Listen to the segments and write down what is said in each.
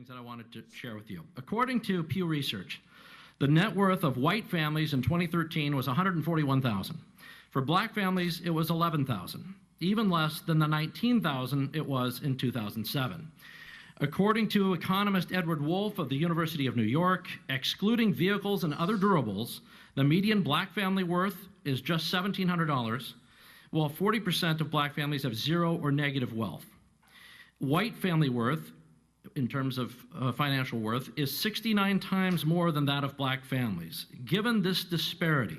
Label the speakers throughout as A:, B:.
A: things that I wanted to share with you. According to Pew Research, the net worth of white families in 2013 was $141,000. For black families, it was $11,000, even less than the $19,000 it was in 2007. According to economist Edward Wolf of the University of New York, excluding vehicles and other durables, the median black family worth is just $1,700, while 40% of black families have zero or negative wealth. White family worth, in terms of financial worth, is 69 times more than that of black families. Given this disparity,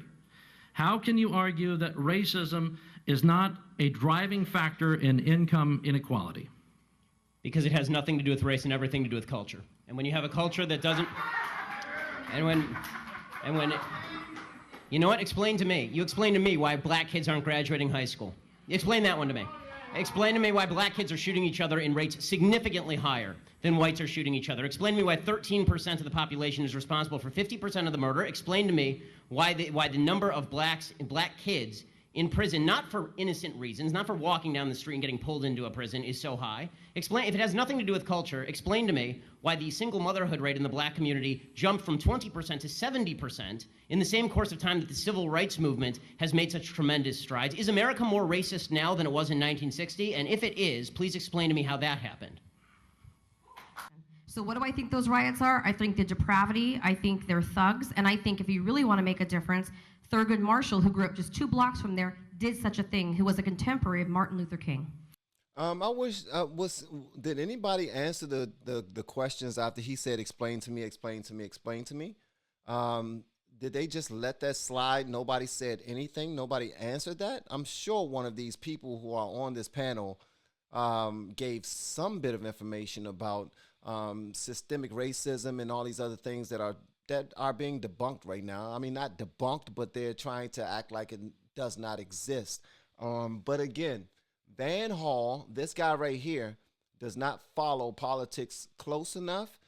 A: how can you argue that racism is not a driving factor in income inequality?
B: Because it has nothing to do with race and everything to do with culture. And when you have a culture that doesn't, you know what, explain to me. You explain to me why black kids aren't graduating high school. Explain that one to me. Explain to me why black kids are shooting each other in rates significantly higher than whites are shooting each other. Explain to me why 13% of the population is responsible for 50% of the murder. Explain to me why the number of black kids in prison, not for innocent reasons, not for walking down the street and getting pulled into a prison, is so high. Explain, if it has nothing to do with culture, explain to me why the single motherhood rate in the black community jumped from 20% to 70% in the same course of time that the civil rights movement has made such tremendous strides. Is America more racist now than it was in 1960? And if it is, please explain to me how that happened.
C: So what do I think those riots are? I think the depravity, I think they're thugs, and I think if you really want to make a difference, Thurgood Marshall, who grew up just 2 blocks from there, did such a thing, who was a contemporary of Martin Luther King.
D: Did anybody answer the questions after he said, explain to me, explain to me, explain to me? Did they just let that slide? Nobody said anything? Nobody answered that? I'm sure one of these people who are on this panel gave some bit of information about systemic racism and all these other things that are being debunked right now. I mean, not debunked, but they're trying to act like it does not exist. But again, van.hall, this guy right here, does not follow politics close enough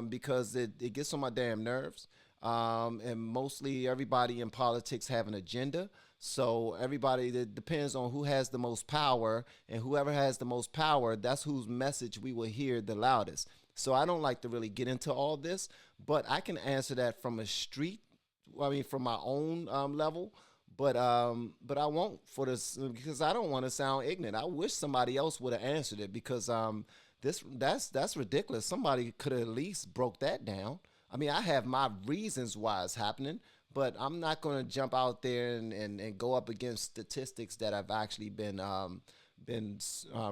D: because it gets on my damn nerves. And mostly everybody in politics have an agenda. So everybody, that depends on who has the most power, and whoever has the most power, that's whose message we will hear the loudest. So I don't like to really get into all this, but I can answer that from from my own level. But I won't for this, because I don't want to sound ignorant. I wish somebody else would have answered it, because that's ridiculous. Somebody could have at least broke that down. I mean, I have my reasons why it's happening, but I'm not going to jump out there and go up against statistics that have actually been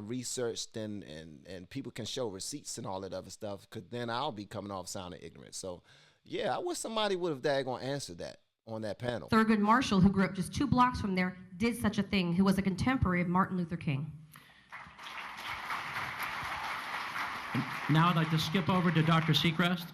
D: researched and people can show receipts and all that other stuff, because then I'll be coming off sounding ignorant. So, yeah, I wish somebody would have daggone answered that on that panel.
C: Thurgood Marshall, who grew up just 2 blocks from there, did such a thing, who was a contemporary of Martin Luther King.
A: Now I'd like to skip over to Dr. Seacrest.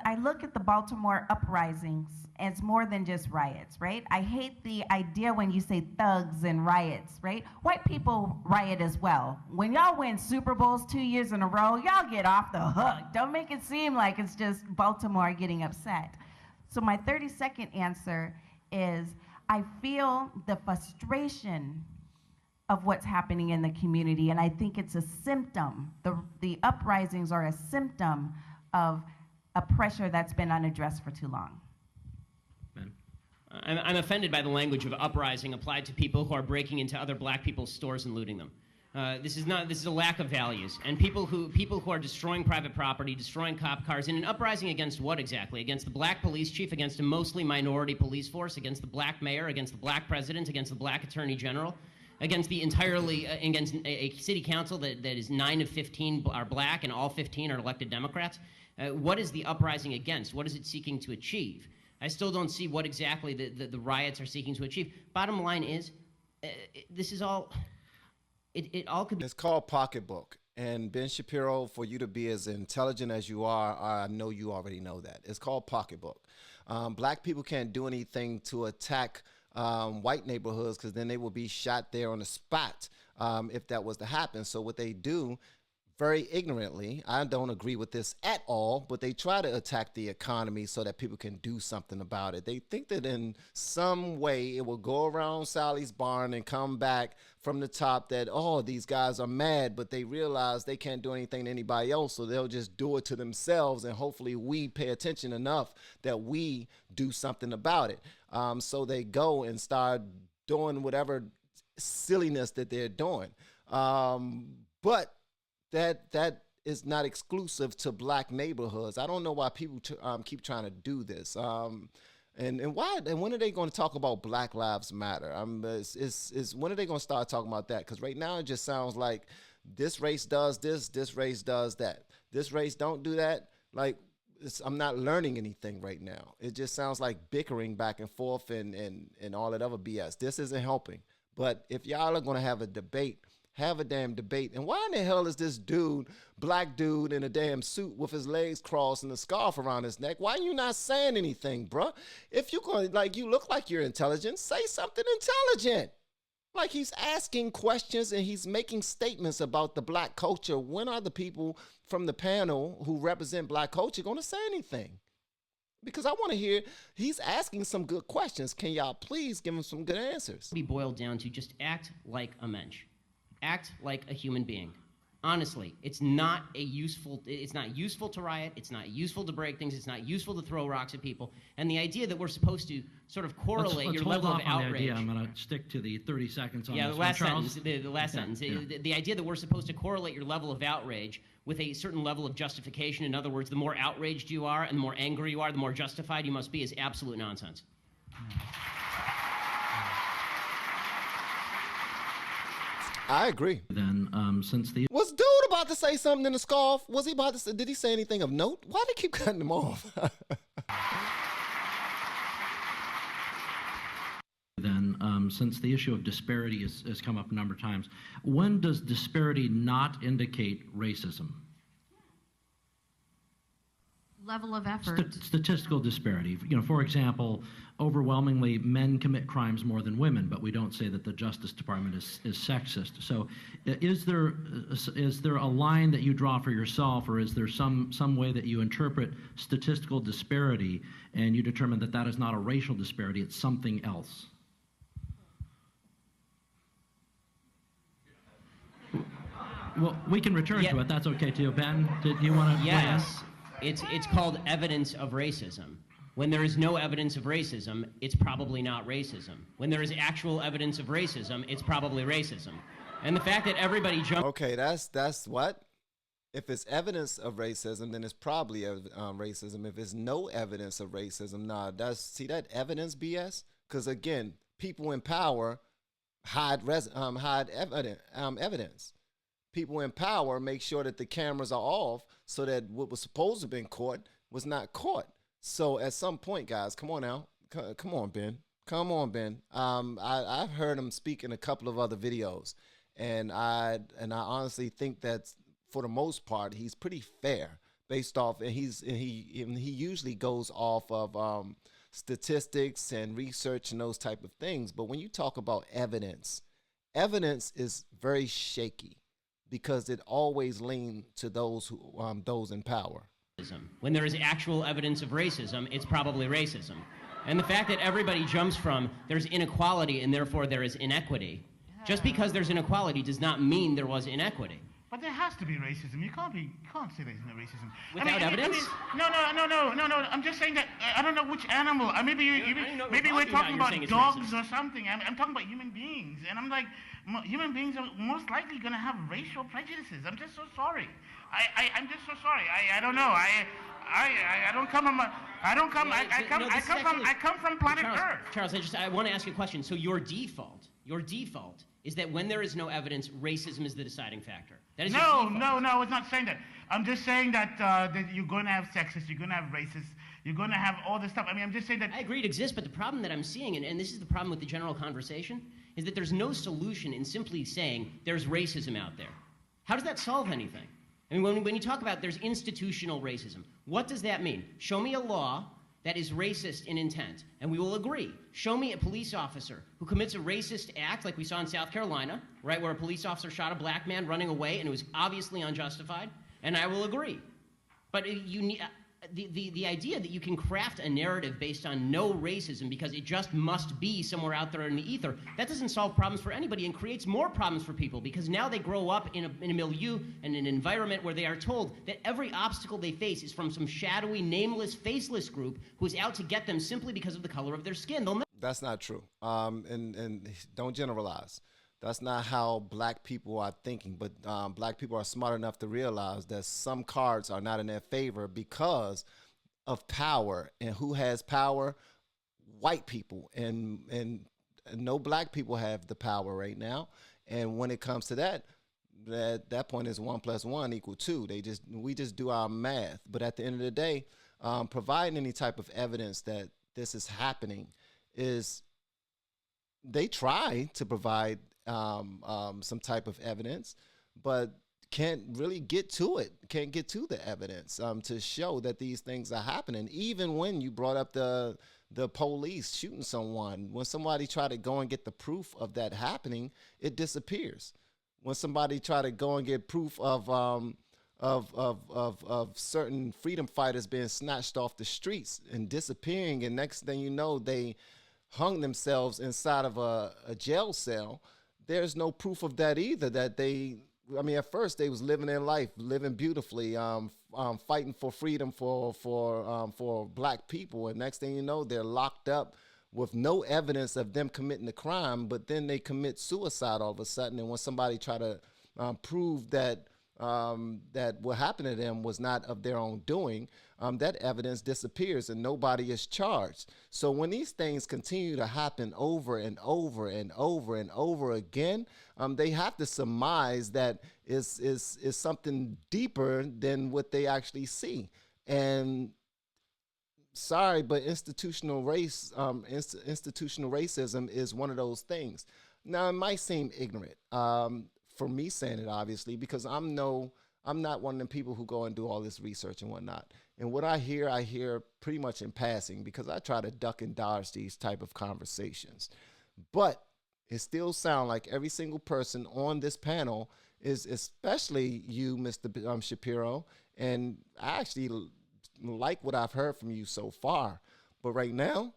E: I look at the Baltimore uprisings as more than just riots, right? I hate the idea when you say thugs and riots, right? White people riot as well. When y'all win Super Bowls 2 years in a row, y'all get off the hook. Don't make it seem like it's just Baltimore getting upset. So my 30-second answer is, I feel the frustration of what's happening in the community, and I think it's a symptom. The uprisings are a symptom of a pressure that's been unaddressed for too long.
B: I'm offended by the language of uprising applied to people who are breaking into other black people's stores and looting them. This is a lack of values. And people who are destroying private property, destroying cop cars, in an uprising against what exactly? Against the black police chief, against a mostly minority police force, against the black mayor, against the black president, against the black attorney general, against against a city council that is 9 of 15 are black and all 15 are elected Democrats. What is the uprising against? What is it seeking to achieve? I still don't see what exactly the riots are seeking to achieve. Bottom line is, this is all, it all could be.
D: It's called pocketbook. And Ben Shapiro, for you to be as intelligent as you are, I know you already know that. It's called pocketbook. Black people can't do anything to attack white neighborhoods, because then they will be shot there on the spot if that was to happen. So what they do, very ignorantly, I don't agree with this at all, but they try to attack the economy so that people can do something about it. They think that in some way it will go around Sally's barn and come back from the top that, oh, these guys are mad, but they realize they can't do anything to anybody else, so they'll just do it to themselves, and hopefully we pay attention enough that we do something about it. So they go and start doing whatever silliness that they're doing. But that is not exclusive to black neighborhoods. I don't know why people keep trying to do this. And when are they going to talk about Black Lives Matter? When are they going to start talking about that? Because right now it just sounds like this race does this race does that. This race don't do that. Like, I'm not learning anything right now. It just sounds like bickering back and forth and all that other BS. This isn't helping. But if y'all are going to have a debate, have a damn debate. And why in the hell is this dude, black dude in a damn suit with his legs crossed and a scarf around his neck? Why are you not saying anything, bruh? If you're going, like, you look like you're intelligent, say something intelligent. Like, he's asking questions and he's making statements about the black culture. When are the people from the panel who represent black culture going to say anything? Because I want to hear, he's asking some good questions. Can y'all please give him some good answers?
B: Be boiled down to just act like a mensch. Act like a human being. Honestly, it's not useful to riot, it's not useful to break things, it's not useful to throw rocks at people. And the idea that we're supposed to sort of correlate your level of outrage.
A: I'm going to stick to the 30 seconds on
B: the
A: this
B: last
A: one,
B: sentence. The last sentence.
A: Yeah.
B: The idea that we're supposed to correlate your level of outrage with a certain level of justification. In other words, the more outraged you are and the more angry you are, the more justified you must be, is absolute nonsense.
D: I agree.
A: Then, since the
D: Was dude about to say something in the scarf? Was he about to say, did he say anything of note? Why do they keep cutting him off?
A: Since the issue of disparity has come up a number of times, when does disparity not indicate racism?
C: Level of effort.
A: Statistical disparity. You know, for example, overwhelmingly men commit crimes more than women, but we don't say that the Justice Department is sexist. So, is there a line that you draw for yourself, or is there some way that you interpret statistical disparity and you determine that that is not a racial disparity, it's something else? Well, we can return to it. That's okay too. Ben, do you want to?
B: Yes. It's called evidence of racism. When there is no evidence of racism, it's probably not racism. When there is actual evidence of racism, it's probably racism. And the fact that everybody jumps...
D: Okay, that's what? If it's evidence of racism, then it's probably racism. If there's no evidence of racism, nah, see that evidence BS? Because again, people in power hide evidence. People in power make sure that the cameras are off so that what was supposed to have been caught was not caught. So at some point, guys, come on now. Come on, Ben. Come on, Ben. I've heard him speak in a couple of other videos, and I honestly think that for the most part, he's pretty fair based off, and he usually goes off of statistics and research and those type of things. But when you talk about evidence is very shaky, because it always leans to those in power.
B: When there is actual evidence of racism, it's probably racism. And the fact that everybody jumps from there's inequality and therefore there is inequity, just because there's inequality does not mean there was inequity.
F: But there has to be racism. You can't say there's no racism.
B: Without evidence?
F: No. I'm just saying that I don't know which animal. Maybe we're talking about dogs or something. I'm talking about human beings, and I'm like, human beings are most likely going to have racial prejudices. I'm just so sorry. I'm just so sorry. I don't know. I don't come from. I come from planet Earth.
B: Charles, I want to ask you a question. So your default is that when there is no evidence, racism is the deciding factor. That is
F: no, it's not saying that. I'm just saying that you're going to have sexists, you're going to have racists, you're going to have all this stuff. I mean, I'm just saying that...
B: I agree it exists, but the problem that I'm seeing, and this is the problem with the general conversation, is that there's no solution in simply saying there's racism out there. How does that solve anything? I mean, when you talk about there's institutional racism, what does that mean? Show me a law that is racist in intent, and we will agree. Show me a police officer who commits a racist act, like we saw in South Carolina, right, where a police officer shot a black man running away, and it was obviously unjustified, and I will agree. But the idea that you can craft a narrative based on no racism because it just must be somewhere out there in the ether, that doesn't solve problems for anybody and creates more problems for people, because now they grow up in a milieu and an environment where they are told that every obstacle they face is from some shadowy, nameless, faceless group who's out to get them simply because of the color of their skin.
D: That's not true. And don't generalize. That's not how black people are thinking, but black people are smart enough to realize that some cards are not in their favor because of power. And who has power? White people. And no black people have the power right now. And when it comes to that point is 1 + 1 = 2. We just do our math. But at the end of the day, providing any type of evidence that this is happening is, they try to provide some type of evidence, but can't really get to it, can't get to the evidence to show that these things are happening. Even when you brought up the police shooting someone, when somebody tried to go and get the proof of that happening, it disappears. When somebody tried to go and get proof of certain freedom fighters being snatched off the streets and disappearing, and next thing you know, they hung themselves inside of a jail cell, there's no proof of that either. That at first they was living their life, living beautifully, fighting for freedom for black people, and next thing you know, they're locked up with no evidence of them committing the crime, but then they commit suicide all of a sudden. And when somebody try to prove that what happened to them was not of their own doing, that evidence disappears and nobody is charged. So when these things continue to happen over and over and over and over again, they have to surmise that is something deeper than what they actually see. And sorry, but institutional racism is one of those things. Now, it might seem ignorant for me saying it, obviously, because I'm not one of them people who go and do all this research and whatnot. And what I hear pretty much in passing, because I try to duck and dodge these type of conversations. But it still sounds like every single person on this panel is, especially you, Mr. Shapiro, and I actually like what I've heard from you so far. But right now,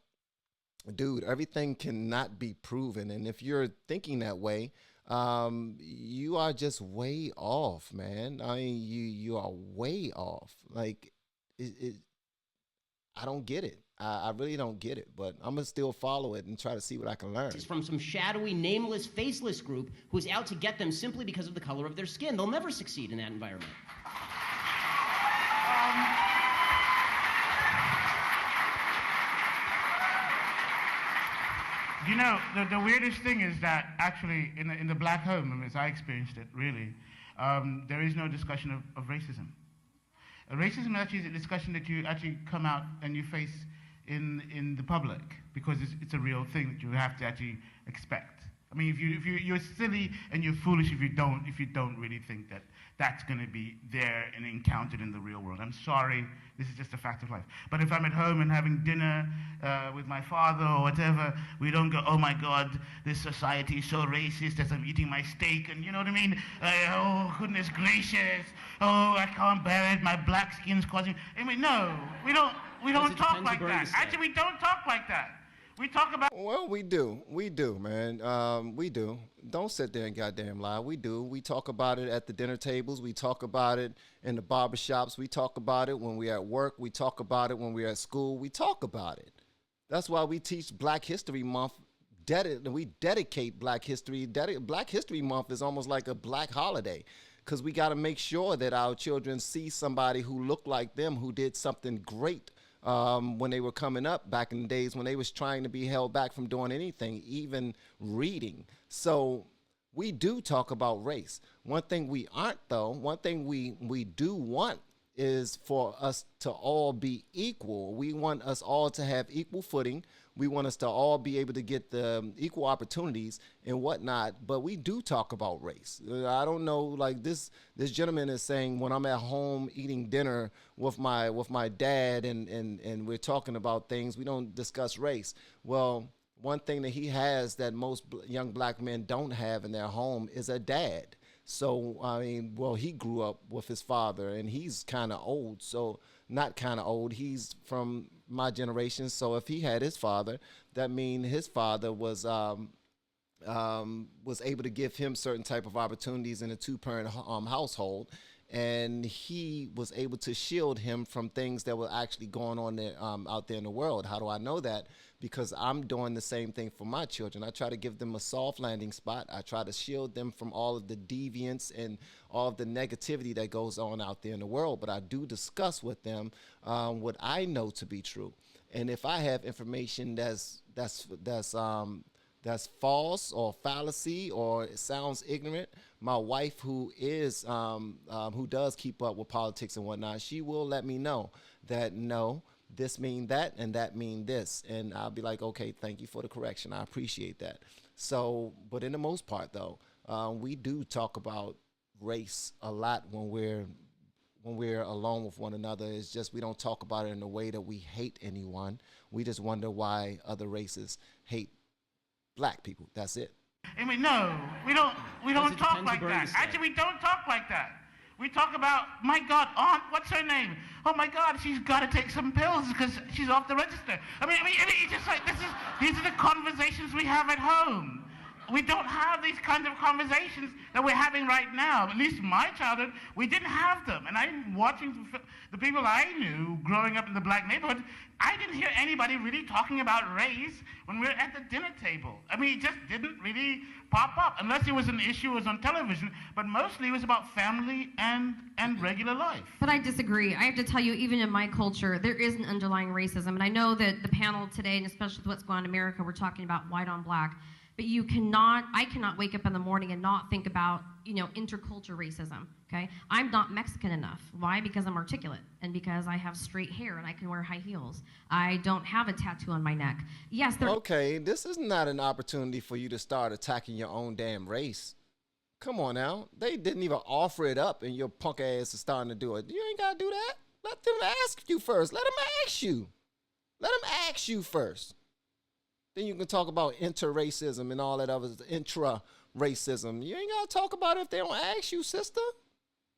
D: dude, everything cannot be proven. And if you're thinking that way, you are just way off, man. I mean, you are way off. Like, I don't get it. I really don't get it, but I'm gonna still follow it and try to see what I can learn.
B: It's from some shadowy, nameless, faceless group who's out to get them simply because of the color of their skin. They'll never succeed in that environment.
F: You know, the weirdest thing is that actually in the black home, as I experienced it, really, there is no discussion of racism. Racism actually is a discussion that you actually come out and you face in the public, because it's a real thing that you have to actually expect. I mean, if you're silly and you're foolish if you don't really think that that's going to be there and encountered in the real world. I'm sorry, this is just a fact of life. But if I'm at home and having dinner with my father or whatever, we don't go, oh my God, this society is so racist as I'm eating my steak, and you know what I mean? Oh, goodness gracious, oh, I can't bear it, my black skin's causing. I mean, no, we don't talk like that. Actually, we don't talk like that. We talk about...
D: Well, we do, man. We do. Don't sit there and goddamn lie. We do. We talk about it at the dinner tables. We talk about it in the barbershops. We talk about it when we're at work. We talk about it when we're at school. We talk about it. That's why we teach Black History Month. We dedicate Black History. Black History Month is almost like a black holiday, because we got to make sure that our children see somebody who looked like them, who did something great when they were coming up back in the days when they was trying to be held back from doing anything, even reading. So we do talk about race. One thing we aren't, though, one thing we do want is for us to all be equal. We want us all to have equal footing. We want us to all be able to get the equal opportunities and whatnot, but we do talk about race. I don't know, like this gentleman is saying, when I'm at home eating dinner with my dad and we're talking about things, we don't discuss race. Well, one thing that he has that most young black men don't have in their home is a dad. So, I mean, well, he grew up with his father, and he's kind of old. So, not kind of old. He's from my generation. So, if he had his father, that means his father was able to give him certain type of opportunities in a two-parent household, and he was able to shield him from things that were actually going on there, out there in the world. How do I know that? Because I'm doing the same thing for my children. I try to give them a soft landing spot. I try to shield them from all of the deviance and all of the negativity that goes on out there in the world. But I do discuss with them what I know to be true. And if I have information that's false or fallacy or it sounds ignorant, my wife, who does keep up with politics and whatnot, she will let me know that no, this mean that and that mean this, and I'll be like, okay, thank you for the correction, I appreciate that. So, but in the most part though, we do talk about race a lot when we're alone with one another. It's just we don't talk about it in a way that we hate anyone. We just wonder why other races hate black people. That's it.
F: I mean, no, we don't talk like that. Actually, we don't talk like that. We talk about, my God, Aunt, what's her name? Oh my God, she's got to take some pills because she's off the register. I mean, it's just like, these are the conversations we have at home. We don't have these kinds of conversations that we're having right now. At least in my childhood, we didn't have them. And I'm watching the people I knew growing up in the black neighborhood, I didn't hear anybody really talking about race when we were at the dinner table. I mean, it just didn't really pop up, unless it was an issue, it was on television, but mostly it was about family and regular life.
C: But I disagree. I have to tell you, even in my culture, there is an underlying racism. And I know that the panel today, and especially with what's going on in America, we're talking about white on black. But I cannot wake up in the morning and not think about, intercultural racism, okay? I'm not Mexican enough. Why? Because I'm articulate and because I have straight hair and I can wear high heels. I don't have a tattoo on my neck. Yes,
D: okay, this is not an opportunity for you to start attacking your own damn race. Come on now. They didn't even offer it up and your punk ass is starting to do it. You ain't got to do that. Let them ask you first. Let them ask you. Let them ask you first. Then you can talk about inter-racism and all that other intra-racism. You ain't got to talk about it if they don't ask you, sister.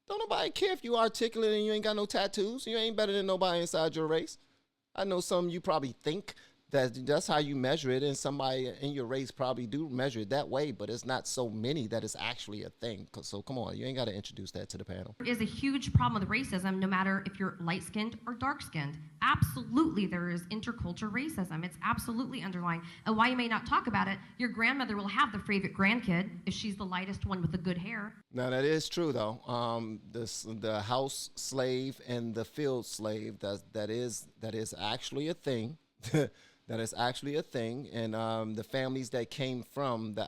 D: Don't nobody care if you articulate and you ain't got no tattoos. You ain't better than nobody inside your race. I know some of you probably think that's how you measure it, and somebody in your race probably do measure it that way, but it's not so many that it's actually a thing. So come on, you ain't got to introduce that to the panel.
C: There is a huge problem with racism, no matter if you're light-skinned or dark-skinned. Absolutely, there is intercultural racism. It's absolutely underlying. And while you may not talk about it, your grandmother will have the favorite grandkid if she's the lightest one with the good hair.
D: Now, that is true, though. The house slave and the field slave, that is actually a thing. That is actually a thing, and the families that came from the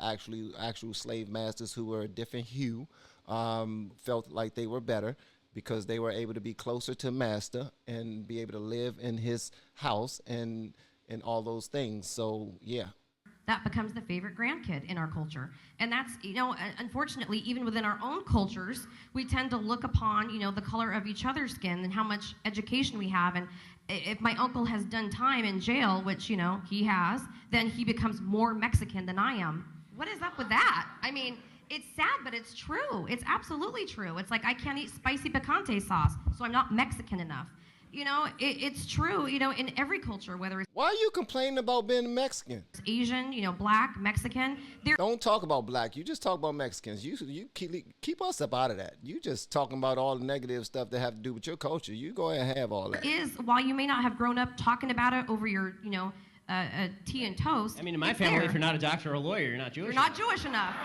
D: actual slave masters who were a different hue felt like they were better because they were able to be closer to master and be able to live in his house and all those things. So, yeah.
C: That becomes the favorite grandkid in our culture. And that's, unfortunately, even within our own cultures, we tend to look upon, the color of each other's skin and how much education we have. And if my uncle has done time in jail, which, he has, then he becomes more Mexican than I am. What is up with that? I mean, it's sad, but it's true. It's absolutely true. It's like I can't eat spicy picante sauce, so I'm not Mexican enough. It's true, in every culture, whether it's...
D: Why are you complaining about being Mexican?
C: Asian, black, Mexican.
D: Don't talk about black. You just talk about Mexicans. You keep us up out of that. You just talking about all the negative stuff that have to do with your culture. You go ahead and have all that.
C: While you may not have grown up talking about it over your, tea and toast...
B: I mean, in my family, if you're not a doctor or a lawyer, you're not Jewish
C: enough. You're not Jewish enough.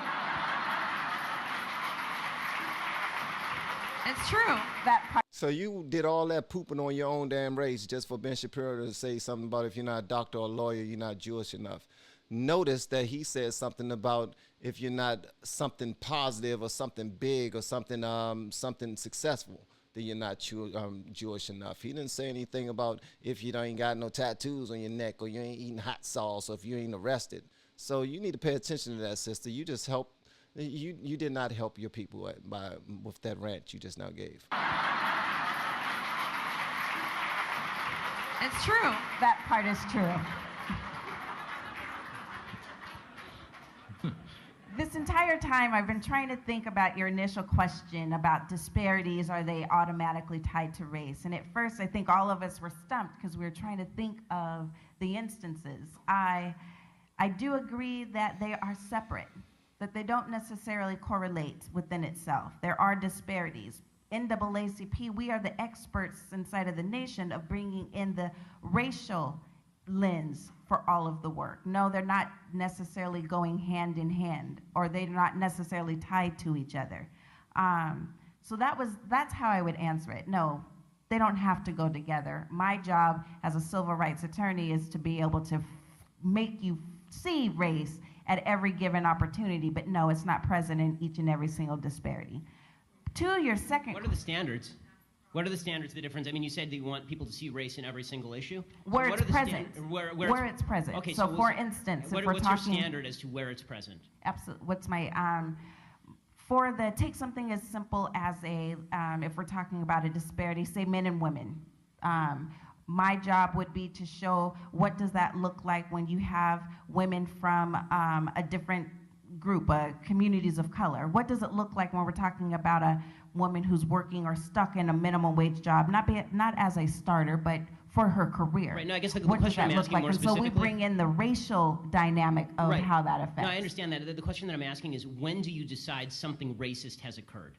C: It's true.
D: So you did all that pooping on your own damn race just for Ben Shapiro to say something about if you're not a doctor or a lawyer, you're not Jewish enough. Notice that he said something about if you're not something positive or something big or something successful, then you're not Jewish enough. He didn't say anything about if you ain't got no tattoos on your neck or you ain't eating hot sauce or if you ain't arrested. So you need to pay attention to that, sister. You just helped. You did not help your people with that rant you just now gave.
C: It's true.
E: That part is true. This this entire time, I've been trying to think about your initial question about disparities. Are they automatically tied to race? And at first, I think all of us were stumped because we were trying to think of the instances. I do agree that they are separate, that they don't necessarily correlate within itself. There are disparities. NAACP, we are the experts inside of the nation of bringing in the racial lens for all of the work. No, they're not necessarily going hand in hand, or they're not necessarily tied to each other. So that's how I would answer it. No, they don't have to go together. My job as a civil rights attorney is to be able to make you see race at every given opportunity, but no, it's not present in each and every single disparity. To your second.
B: What are the standards? What are the standards, the difference? I mean, you said that you want people to see race in every single issue.
E: Where
B: so
E: it's present. Where it's present.
B: Okay,
E: so for instance, if we're
B: what's
E: talking,
B: your standard as to where it's present?
E: Absolutely. What's my, take something as simple as if we're talking about a disparity, say men and women. My job would be to show what does that look like when you have women from a different group, communities of color. What does it look like when we're talking about a woman who's working or stuck in a minimum wage job, not as a starter, but for her career?
B: Right. No, I guess the
E: what
B: question
E: does that
B: I'm
E: look
B: asking
E: like?
B: more
E: And so
B: specifically.
E: we bring in the racial dynamic of
B: Right.
E: how that affects.
B: No, I understand that. The question that I'm asking is, when do you decide something racist has occurred?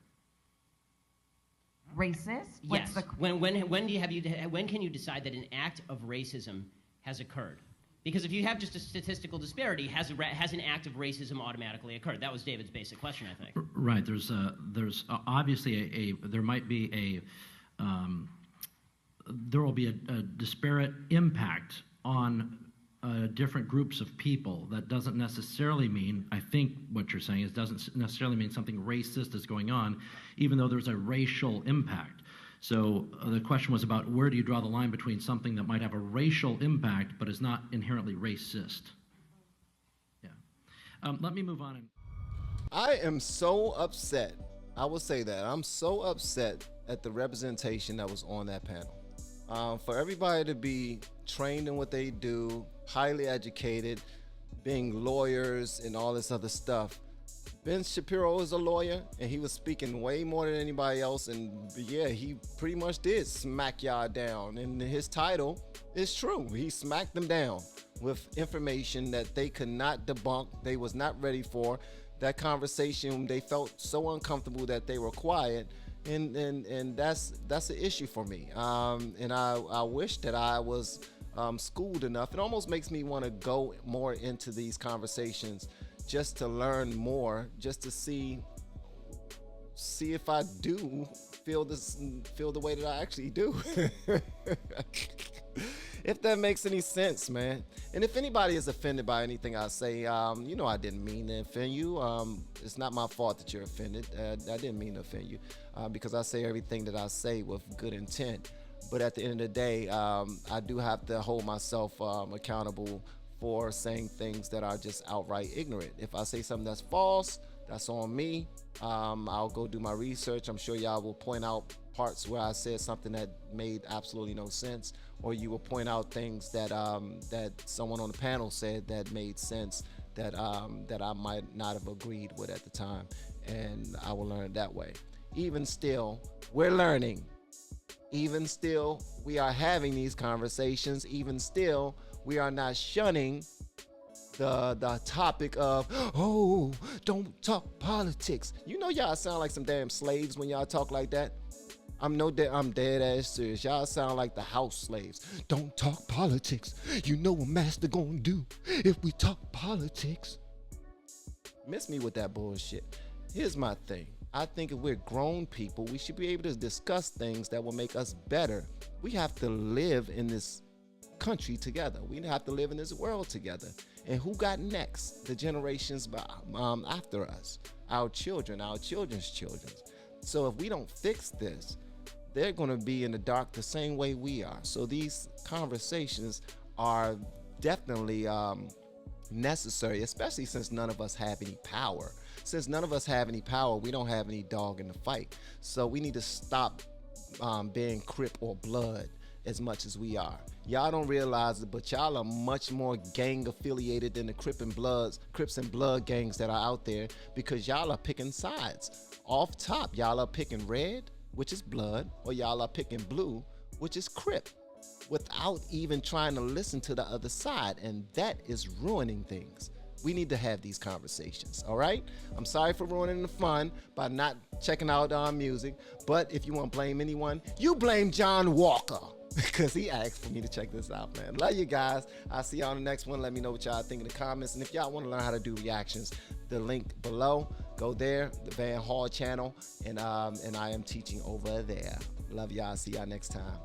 E: Racist?
B: Yes. When can you decide that an act of racism has occurred? Because if you have just a statistical disparity, has an act of racism automatically occurred? That was David's basic question, I think.
A: Right. There's obviously there might be there will be a disparate impact on different groups of people. That doesn't necessarily mean, I think what you're saying is, doesn't necessarily mean something racist is going on, even though there's a racial impact. So the question was about where do you draw the line between something that might have a racial impact but is not inherently racist. Yeah. Let me move on.
D: I am so upset. I will say that. I'm so upset at the representation that was on that panel. For everybody to be trained in what they do, highly educated, being lawyers and all this other stuff. Ben Shapiro is a lawyer, and he was speaking way more than anybody else, and yeah, he pretty much did smack y'all down, and his title is true. He smacked them down with information that they could not debunk, they was not ready for. That conversation, they felt so uncomfortable that they were quiet, and that's an issue for me. And I wish that I was schooled enough. It almost makes me want to go more into these conversations just to learn more, just to see if I do feel the way that I actually do. If that makes any sense, man. And if anybody is offended by anything I say, I didn't mean to offend you. It's not my fault that you're offended. I didn't mean to offend you because I say everything that I say with good intent. But at the end of the day, I do have to hold myself accountable for saying things that are just outright ignorant. If I say something that's false, that's on me. I'll go do my research. I'm sure y'all will point out parts where I said something that made absolutely no sense, or you will point out things that that someone on the panel said that made sense that I might not have agreed with at the time, and I will learn it that way. Even still, we're learning. Even still, we are having these conversations. Even still, we are not shunning the topic of, oh, don't talk politics. You know y'all sound like some damn slaves when y'all talk like that. I'm dead ass serious. Y'all sound like the house slaves. Don't talk politics. You know what master gonna do if we talk politics. Miss me with that bullshit. Here's my thing. I think if we're grown people, we should be able to discuss things that will make us better. We have to live in this country together. We have to live in this world together. And who got next? The generations after us, our children, our children's children. So if we don't fix this, they're going to be in the dark the same way we are. So these conversations are definitely necessary, especially since none of us have any power. Since none of us have any power, we don't have any dog in the fight. So we need to stop being Crip or Blood as much as we are. Y'all don't realize it, but y'all are much more gang affiliated than the Crips and Blood gangs that are out there, because y'all are picking sides. Off top, y'all are picking red, which is blood, or y'all are picking blue, which is Crip, without even trying to listen to the other side, and that is ruining things. We need to have these conversations, all right? I'm sorry for ruining the fun by not checking out our music, but if you want to blame anyone, you blame John Walker, because he asked for me to check this out, man. Love you guys. I'll see y'all on the next one. Let me know what y'all think in the comments, and if y'all want to learn how to do reactions, the link below, go there, the Van Hall channel, and I am teaching over there. Love y'all. See y'all next time.